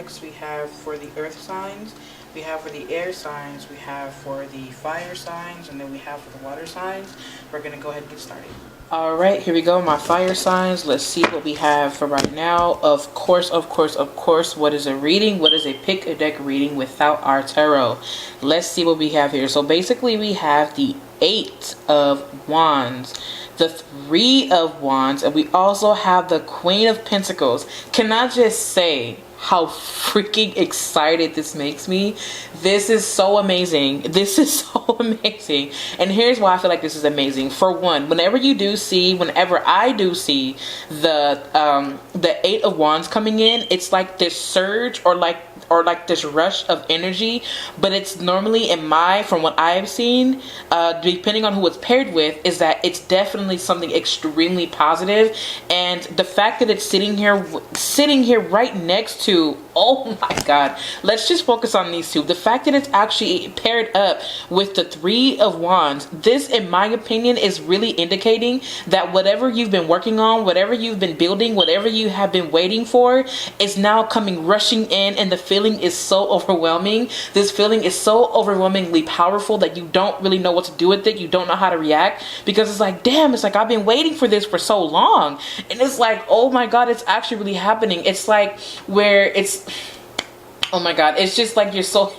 next we have for the earth signs, we have for the air signs, we have for the fire signs, and then we have for the water signs. We're going to go ahead and get started. Alright, here we go, my fire signs. Let's see what we have for right now. Of course, what is a reading? What is a pick a deck reading without our tarot? Let's see what we have here. So basically we have the 8 of Wands, the 3 of Wands, and we also have the Queen of Pentacles. Can I just say how freaking excited this makes me? This is so amazing. This is so amazing. And here's why I feel like this is amazing. For one, whenever I do see the 8 of Wands coming in, it's like this surge or like this rush of energy, but it's normally from what I've seen, depending on who it's paired with, is that it's definitely something extremely positive. And the fact that it's sitting here right next to, oh my god, let's just focus on these two. The fact that it's actually paired up with the 3 of Wands, this in my opinion is really indicating that whatever you've been working on, whatever you've been building, whatever you have been waiting for is now coming rushing in, and the feeling is so overwhelming. This feeling is so overwhelmingly powerful that you don't really know what to do with it. You don't know how to react, because it's like, damn, it's like I've been waiting for this for so long, and it's like, oh my god, it's actually really happening. It's like where it's, oh my god, it's just like you're so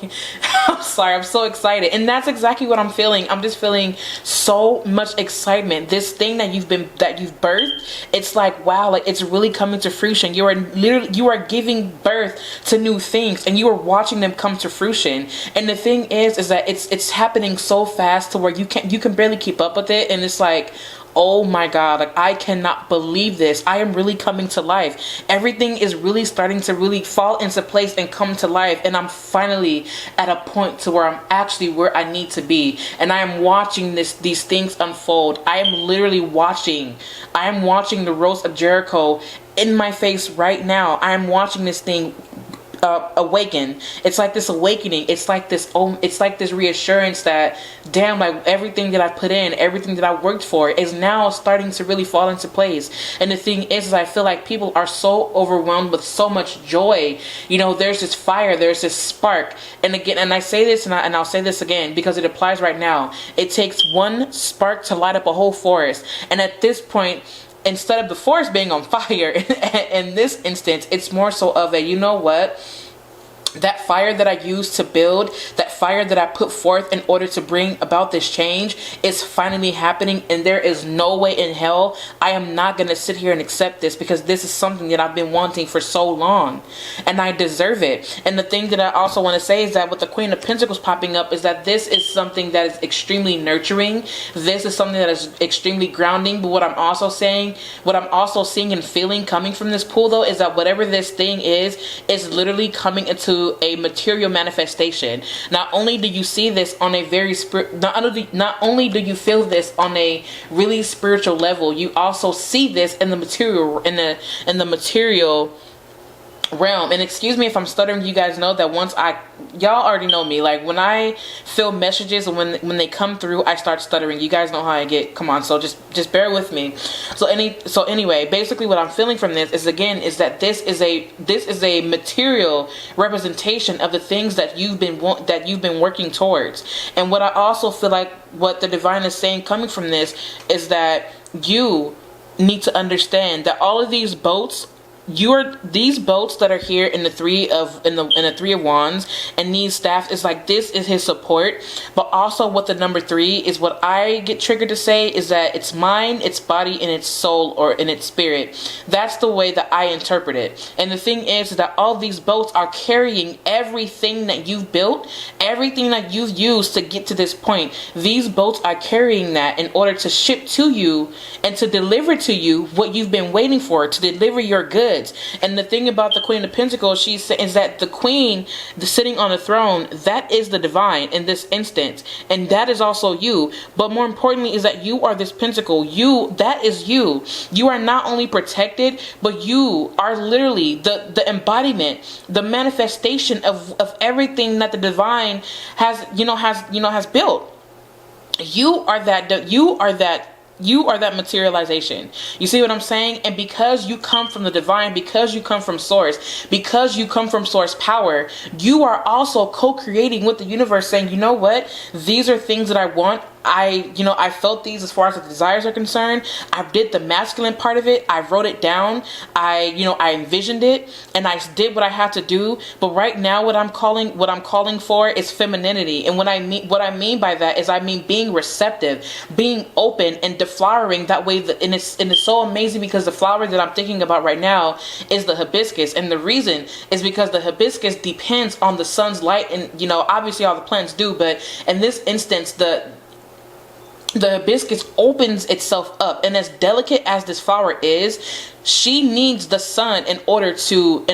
I'm sorry, I'm so excited. And that's exactly what I'm feeling. I'm just feeling so much excitement. This thing that you've birthed, it's like, wow, like it's really coming to fruition. You are giving birth to new things, and you are watching them come to fruition. And the thing is that it's happening so fast to where you can barely keep up with it. And it's like, oh my god, like I cannot believe this. I am really coming to life. Everything is really starting to really fall into place and come to life, and I'm finally at a point to where I'm actually where I need to be, and I am watching these things unfold. I am literally watching the Rose of Jericho in my face right now. I am watching this thing awaken. It's like this awakening. It's like this reassurance that, damn, like everything that I put in, everything that I worked for is now starting to really fall into place. And the thing is I feel like people are so overwhelmed with so much joy. You know, there's this fire, there's this spark. And again, and I say this and I'll say this again because it applies right now. It takes one spark to light up a whole forest. And at this point, instead of the forest being on fire, in this instance, it's more so of a, you know what? That fire that I used to build, that fire that I put forth in order to bring about this change is finally happening, and there is no way in hell I am not going to sit here and accept this, because this is something that I've been wanting for so long, and I deserve it. And the thing that I also want to say is that with the Queen of Pentacles popping up is that this is something that is extremely nurturing. This is something that is extremely grounding. But what I'm also seeing and feeling coming from this pool, though, is that whatever this thing is literally coming into a material manifestation. Not only do you see this on a very not only do you feel this on a really spiritual level, you also see this in the material material realm. And excuse me if I'm stuttering. You guys know that y'all already know me, like when I feel messages and when they come through, I start stuttering. You guys know how I get. Come on, so just bear with me. So anyway, basically what I'm feeling from this is that this is a material representation of the things that you've been working towards. And what I also feel like what the divine is saying coming from this is that you need to understand that all of these boats, these boats that are here in the three of Wands and these staffs, is like, this is his support. But also what the number 3 is, what I get triggered to say is that it's mind, its body, and its soul, or in its spirit. That's the way that I interpret it. And the thing is that all these boats are carrying everything that you've built, everything that you've used to get to this point. These boats are carrying that in order to ship to you and to deliver to you what you've been waiting for, to deliver your goods. And the thing about the Queen of Pentacles, is that the queen, sitting on the throne, that is the divine in this instance, and that is also you. But more importantly is that you are this pentacle. That is you. You are not only protected, but you are literally the embodiment, the manifestation of everything that the divine has built. You are that You are that materialization. You see what I'm saying? And because you come from the divine, because you come from source, because you come from source power, you are also co-creating with the universe, saying, you know what? These are things that I want. I felt these as far as the desires are concerned. I did the masculine part of it. I wrote it down. I envisioned it, and I did what I had to do. But right now, what I'm calling for is femininity. And what I mean by that is, I mean being receptive, being open, and deflowering that way. And it's so amazing, because the flower that I'm thinking about right now is the hibiscus. And the reason is because the hibiscus depends on the sun's light. And, obviously all the plants do, but in this instance, the hibiscus opens itself up, and as delicate as this flower is, she needs the sun in order to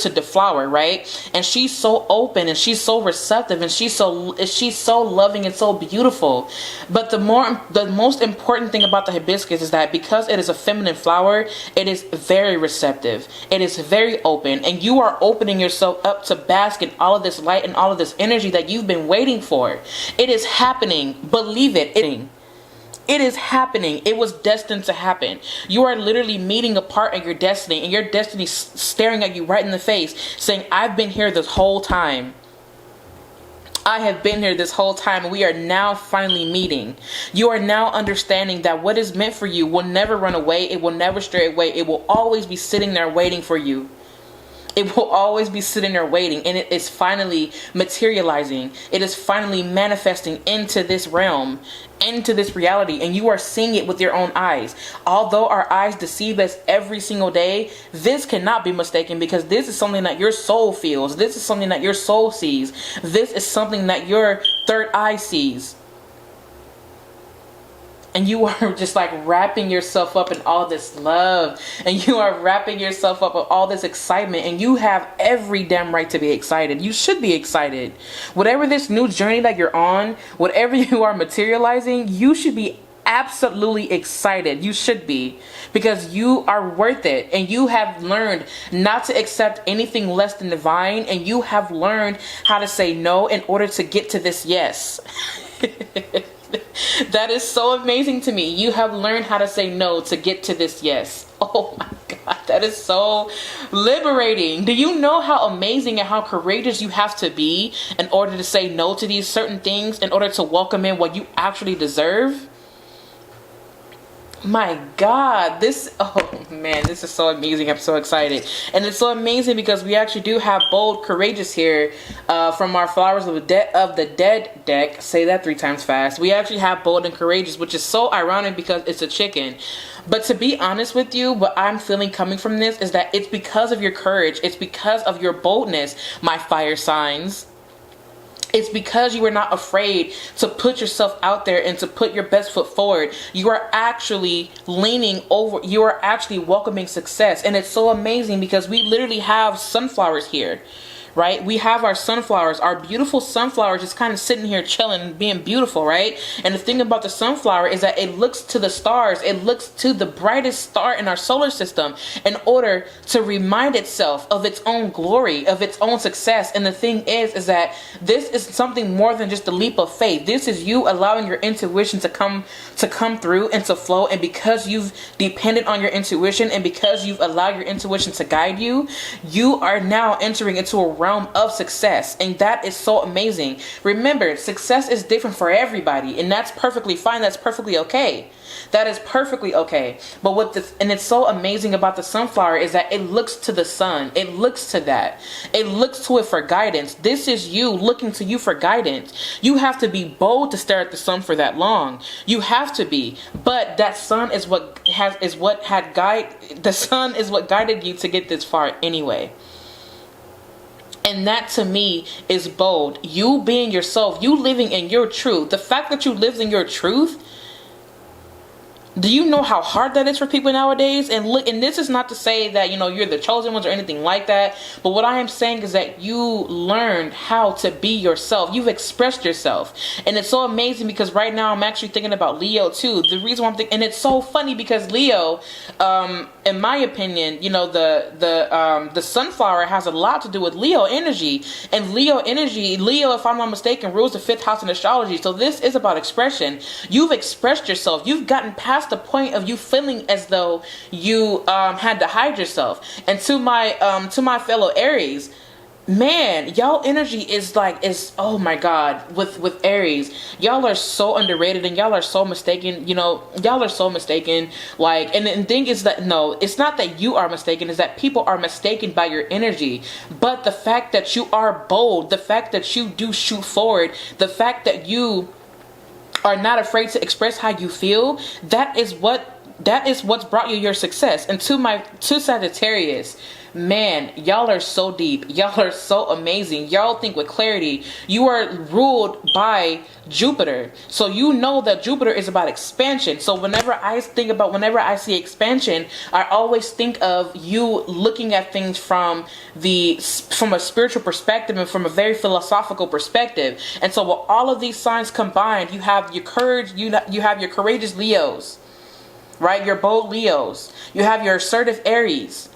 deflower, right? And she's so open, and she's so receptive, and she's so loving and so beautiful. But the most important thing about the hibiscus is that because it is a feminine flower, it is very receptive. It is very open, and you are opening yourself up to bask in all of this light and all of this energy that you've been waiting for. It is happening. Believe it. It is happening. It was destined to happen. You are literally meeting a part of your destiny, and your destiny staring at you right in the face, saying, I've been here this whole time. I have been here this whole time, and we are now finally meeting. You are now understanding that what is meant for you will never run away. It will never stray away. It will always be sitting there waiting for you. It will always be sitting there waiting, and it is finally materializing. It is finally manifesting into this realm, into this reality, and you are seeing it with your own eyes. Although our eyes deceive us every single day, this cannot be mistaken, because this is something that your soul feels. This is something that your soul sees. This is something that your third eye sees. And you are just like wrapping yourself up in all this love. And you are wrapping yourself up with all this excitement. And you have every damn right to be excited. You should be excited. Whatever this new journey that you're on, whatever you are materializing, you should be absolutely excited. You should be. Because you are worth it. And you have learned not to accept anything less than divine. And you have learned how to say no in order to get to this yes. That is so amazing to me. You have learned how to say no to get to this yes. Oh my God, that is so liberating. Do you know how amazing and how courageous you have to be in order to say no to these certain things, in order to welcome in what you actually deserve? My God, oh man, this is so amazing. I'm so excited. And it's so amazing because we actually do have bold, courageous here from our Flowers of the Dead deck. Say that 3 times fast. We actually have bold and courageous, which is so ironic because it's a chicken. But to be honest with you, what I'm feeling coming from this is that it's because of your courage. It's because of your boldness, my fire signs. It's because you are not afraid to put yourself out there and to put your best foot forward. You are actually leaning over. You are actually welcoming success. And it's so amazing because we literally have sunflowers here. Right? We have our sunflowers, our beautiful sunflowers just kind of sitting here chilling and being beautiful, right? And the thing about the sunflower is that it looks to the stars. It looks to the brightest star in our solar system in order to remind itself of its own glory, of its own success. And the thing is that this is something more than just a leap of faith. This is you allowing your intuition to come through and to flow. And because you've depended on your intuition and because you've allowed your intuition to guide you, you are now entering into a realm of success, and that is so amazing. Remember, success is different for everybody, and that's perfectly fine. That's perfectly okay. That is perfectly okay. But and it's so amazing about the sunflower is that it looks to the sun. It looks to that. It looks to it for guidance. This is you looking to you for guidance. You have to be bold to stare at the sun for that long. You have to be. But that sun is what the sun is what guided you to get this far anyway. And that to me is bold. You being yourself, you living in your truth. The fact that you live in your truth, do you know how hard that is for people nowadays? And look, and this is not to say that, you're the chosen ones or anything like that. But what I am saying is that you learned how to be yourself. You've expressed yourself. And it's so amazing because right now I'm actually thinking about Leo too. The reason why I'm thinking, and it's so funny because Leo, in my opinion, the sunflower has a lot to do with Leo energy. And Leo, if I'm not mistaken, rules the 5th house in astrology. So this is about expression. You've expressed yourself. You've gotten past past the point of you feeling as though you had to hide yourself. And to my fellow Aries, man, y'all energy is oh my god, with Aries, y'all are so underrated and y'all are so mistaken. Y'all are so mistaken. And the thing is that, no, it's not that you are mistaken, it's that people are mistaken by your energy. But the fact that you are bold, the fact that you do shoot forward, the fact that you are not afraid to express how you feel, that is what's brought you your success. And to Sagittarius, man, y'all are so deep. Y'all are so amazing. Y'all think with clarity. You are ruled by Jupiter. So you know that Jupiter is about expansion. So whenever I see expansion, I always think of you looking at things from a spiritual perspective and from a very philosophical perspective. And so with all of these signs combined, you have your courage, you have your courageous Leos, right? Your bold Leos. You have your assertive Aries.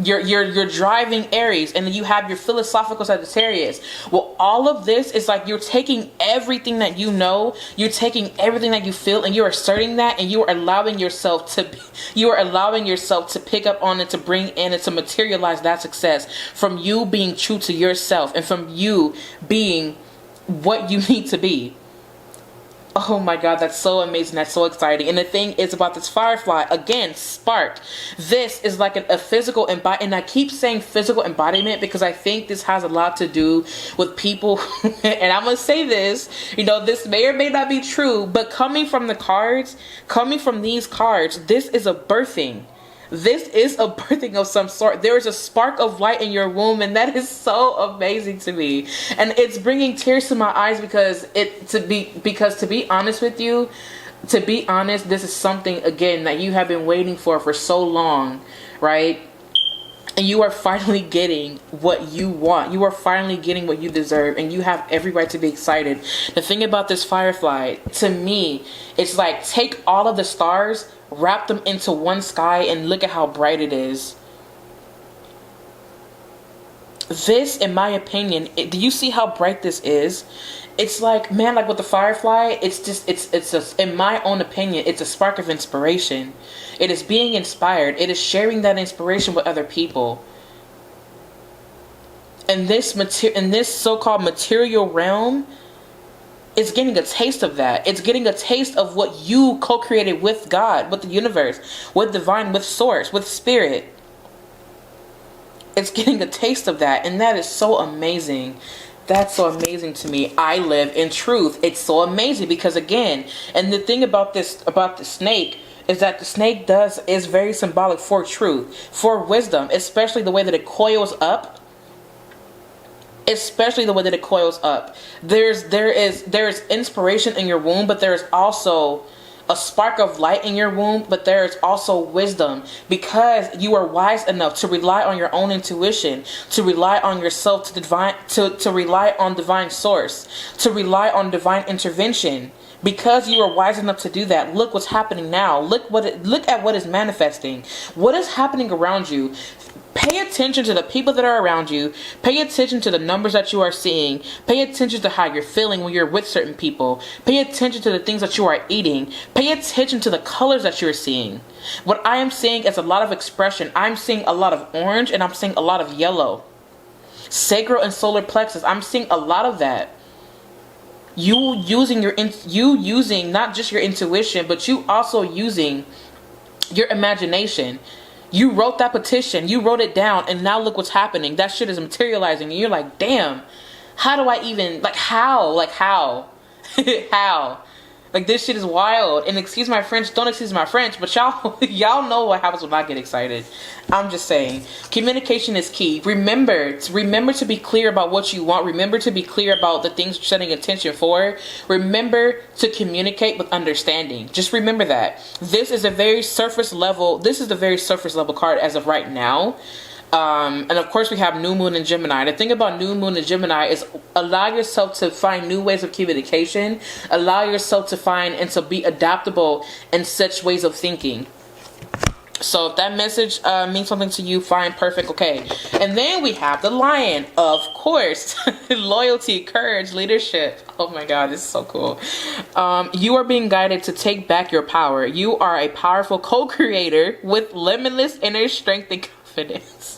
Your driving Aries, and then you have your philosophical Sagittarius. Well, all of this is you're taking everything that you know, you're taking everything that you feel, and you're asserting that, and you are allowing yourself to pick up on it, to bring in and to materialize that success from you being true to yourself and from you being what you need to be. Oh my god, that's so amazing. That's so exciting. And the thing is about this firefly, again, spark. This is like a physical embodiment. And I keep saying physical embodiment because I think this has a lot to do with people. And I'm going to say this, this may or may not be true, but coming from these cards, this is a birthing. This is a birthing of some sort. There is a spark of light in your womb, and that is so amazing to me. And it's bringing tears to my eyes because to be honest with you, this is something, again, that you have been waiting for so long, right? And you are finally getting what you want. You are finally getting what you deserve, and you have every right to be excited. The thing about this firefly, to me, it's take all of the stars, wrap them into one sky, and look at how bright it is. This, in my opinion, do you see how bright this is? It's man, with the firefly, it's just, in my own opinion, it's a spark of inspiration. It is being inspired. It is sharing that inspiration with other people. And this so-called material realm, it's getting a taste of that. It's getting a taste of what you co-created with God, with the universe, with divine, with source, with spirit. It's getting a taste of that, and that is so amazing. That's so amazing to me. I live in truth. It's so amazing because, again, and the thing about the snake is that the snake is very symbolic for truth, for wisdom, especially the way that it coils up. There is inspiration in your womb, but there is also a spark of light in your womb, but there is also wisdom, because you are wise enough to rely on your own intuition, to rely on yourself, to rely on divine source, to rely on divine intervention. Because you are wise enough to do that, look what's happening now. Look at what is manifesting. What is happening around you? Pay attention to the people that are around you. Pay attention to the numbers that you are seeing. Pay attention to how you're feeling when you're with certain people. Pay attention to the things that you are eating. Pay attention to the colors that you're seeing. What I am seeing is a lot of expression. I'm seeing a lot of orange, and I'm seeing a lot of yellow. Sacral and solar plexus, I'm seeing a lot of that. You using not just your intuition, but you also using your imagination. You wrote that petition, you wrote it down, and now look what's happening. That shit is materializing, and you're like, damn, how do I even, how? How? This shit is wild. And excuse my French, don't excuse my French, but y'all know what happens when I get excited. I'm just saying, communication is key. Remember to be clear about what you want. Remember to be clear about the things you're setting attention for. Remember to communicate with understanding. Just remember that. This is the very surface level card as of right now. And of course we have new moon in Gemini. The thing about new moon in Gemini is allow yourself to find new ways of communication. Allow yourself to find and to be adaptable in such ways of thinking. So if that message means something to you, fine, perfect, okay. And then we have the Lion, of course. Loyalty, courage, leadership. Oh my God, this is so cool. You are being guided to take back your power. You are a powerful co-creator with limitless inner strength and confidence.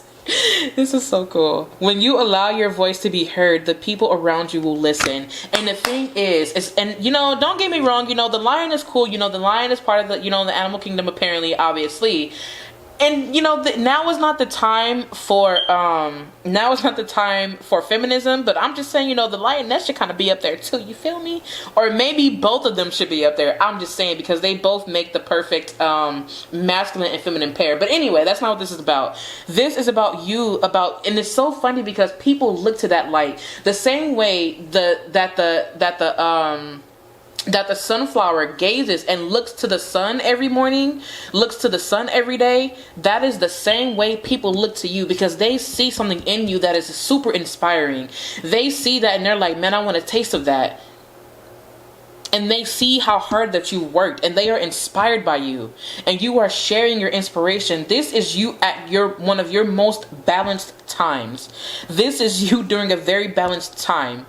This is so cool. When you allow your voice to be heard, the people around you will listen. And the thing is, and you know, don't get me wrong, you know, the lion is cool. You know, the lion is part of the, you know, the animal kingdom, apparently, obviously. And you know, now is not the time for feminism, but I'm just saying, you know, the lioness should kind of be up there too, you feel me? Or maybe both of them should be up there. I'm just saying, because they both make the perfect masculine and feminine pair. But anyway, that's not what this is about. This is about you, and it's so funny because people look to that light the same way that the sunflower gazes and looks to the sun every morning, looks to the sun every day. That is the same way people look to you, because they see something in you that is super inspiring. They see that and they're like, man, I want a taste of that. And they see how hard that you worked, and they are inspired by you, and you are sharing your inspiration. This is you at one of your most balanced times. This is you during a very balanced time.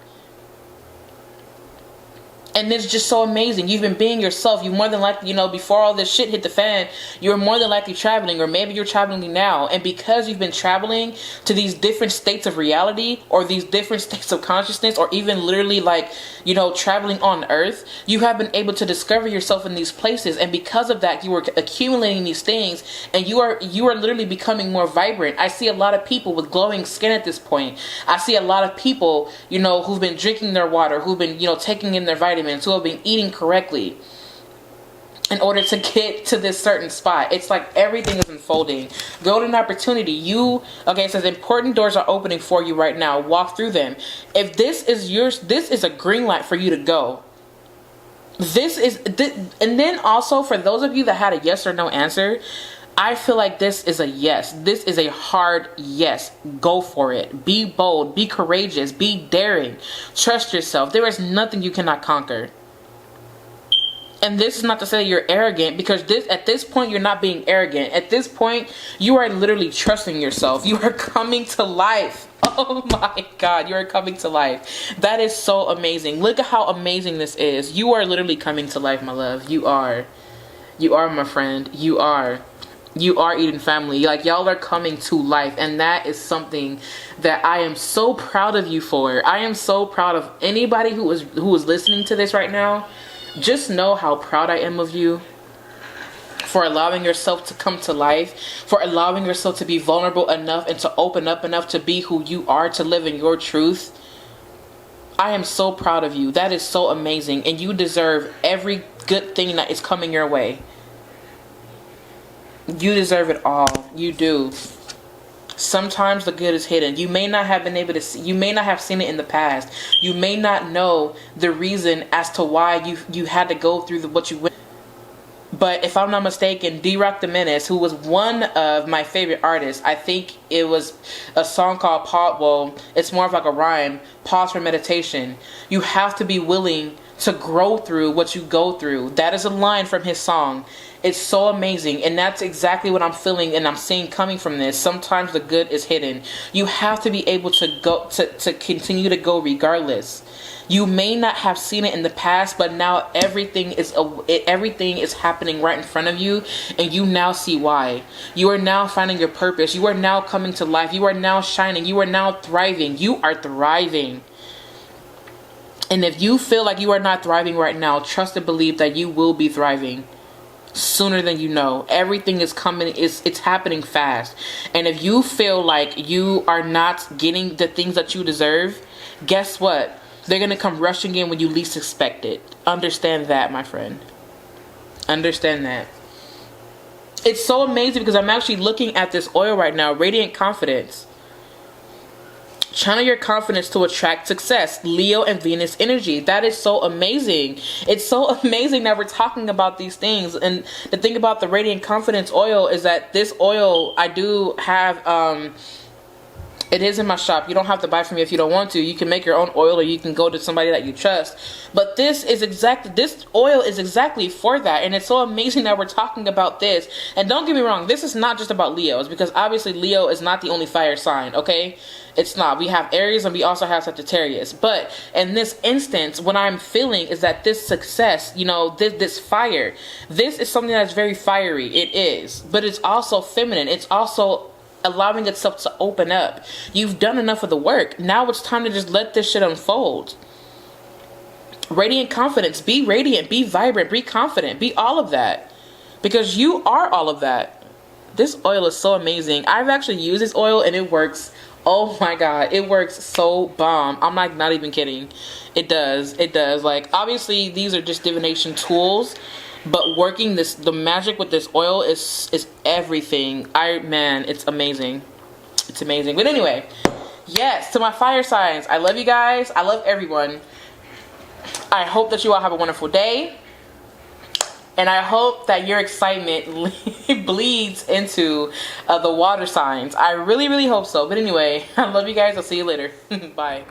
And it's just so amazing. You've been being yourself. You more than likely, you know, before all this shit hit the fan, you're more than likely traveling, or maybe you're traveling now. And because you've been traveling to these different states of reality, or these different states of consciousness, or even literally like, you know, traveling on earth, you have been able to discover yourself in these places. And because of that, you are accumulating these things, and you are literally becoming more vibrant. I see a lot of people with glowing skin at this point. I see a lot of people, you know, who've been drinking their water, who've been, you know, taking in their vitamins, who have been eating correctly in order to get to this certain spot. It's like everything is unfolding. Golden opportunity. Okay, it says important doors are opening for you right now. Walk through them. If this is yours, this is a green light for you to go. And then also for those of you that had a yes or no answer, I feel like this is a yes. This is a hard yes. Go for it. Be bold. Be courageous. Be daring. Trust yourself. There is nothing you cannot conquer. And this is not to say you're arrogant, because at this point, you're not being arrogant. At this point, you are literally trusting yourself. You are coming to life. Oh my God, you are coming to life. That is so amazing. Look at how amazing this is. You are literally coming to life, my love. You are. You are, my friend. You are. You are Eden family. Like, y'all are coming to life, and that is something that I am so proud of you for. I am so proud of anybody who is listening to this right now. Just know how proud I am of you for allowing yourself to come to life, for allowing yourself to be vulnerable enough and to open up enough to be who you are, to live in your truth. I am so proud of you. That is so amazing, and you deserve every good thing that is coming your way. You deserve it all. You do. Sometimes the good is hidden. You may not have been able to see, you may not have seen it in the past. You may not know the reason as to why you had to go through what you went. But if I'm not mistaken, D-Rock the Menace, who was one of my favorite artists, I think it was a song called it's more of like a rhyme, Pause for Meditation. You have to be willing to grow through what you go through. That is a line from his song. It's so amazing, and that's exactly what I'm feeling and I'm seeing coming from this. Sometimes the good is hidden. You have to be able to go to continue to go regardless. You may not have seen it in the past, but now everything is happening right in front of you, and you now see why. You are now finding your purpose. You are now coming to life. You are now shining. You are now thriving. You are thriving. And if you feel like you are not thriving right now, trust and believe that you will be thriving sooner than you know. Everything is coming, it's happening fast. And if you feel like you are not getting the things that you deserve, guess what? They're going to come rushing in when you least expect it. Understand that, my friend. Understand that. It's so amazing because I'm actually looking at this oil right now, Radiant Confidence. Channel your confidence to attract success. Leo and Venus energy. That is so amazing. It's so amazing that we're talking about these things. And the thing about the Radiant Confidence oil is that this oil, I do have It is in my shop. You don't have to buy from me if you don't want to. You can make your own oil, or you can go to somebody that you trust. But this oil is exactly for that. And it's so amazing that we're talking about this. And don't get me wrong, this is not just about Leos, because obviously Leo is not the only fire sign, okay? It's not. We have Aries and we also have Sagittarius. But in this instance, what I'm feeling is that this success, you know, this fire, this is something that's very fiery. It is. But it's also feminine. It's also allowing itself to open up. You've done enough of the work. Now it's time to just let this shit unfold. Radiant confidence. Be radiant. Be vibrant. Be confident. Be all of that. Because you are all of that. This oil is so amazing. I've actually used this oil and it works. Oh my god. It works so bomb. I'm like not even kidding. It does. It does. Like, obviously these are just divination tools. But working the magic with this oil is everything. Man, it's amazing. It's amazing. But anyway, yes, to my fire signs, I love you guys. I love everyone. I hope that you all have a wonderful day. And I hope that your excitement bleeds into the water signs. I really, really hope so. But anyway, I love you guys. I'll see you later. Bye.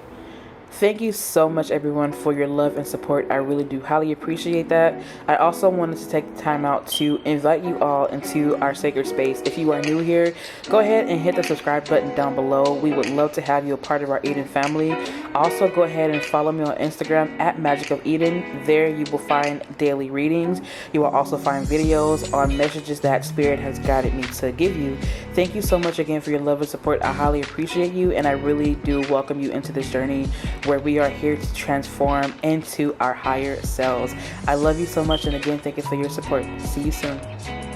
Thank you so much, everyone, for your love and support. I really do highly appreciate that. I also wanted to take the time out to invite you all into our sacred space. If you are new here, go ahead and hit the subscribe button down below. We would love to have you a part of our Eden family. Also, go ahead and follow me on Instagram at Magick of Eden. There you will find daily readings. You will also find videos on messages that Spirit has guided me to give you. Thank you so much again for your love and support. I highly appreciate you, and I really do welcome you into this journey where we are here to transform into our higher selves. I love you so much, and again, thank you for your support. See you soon.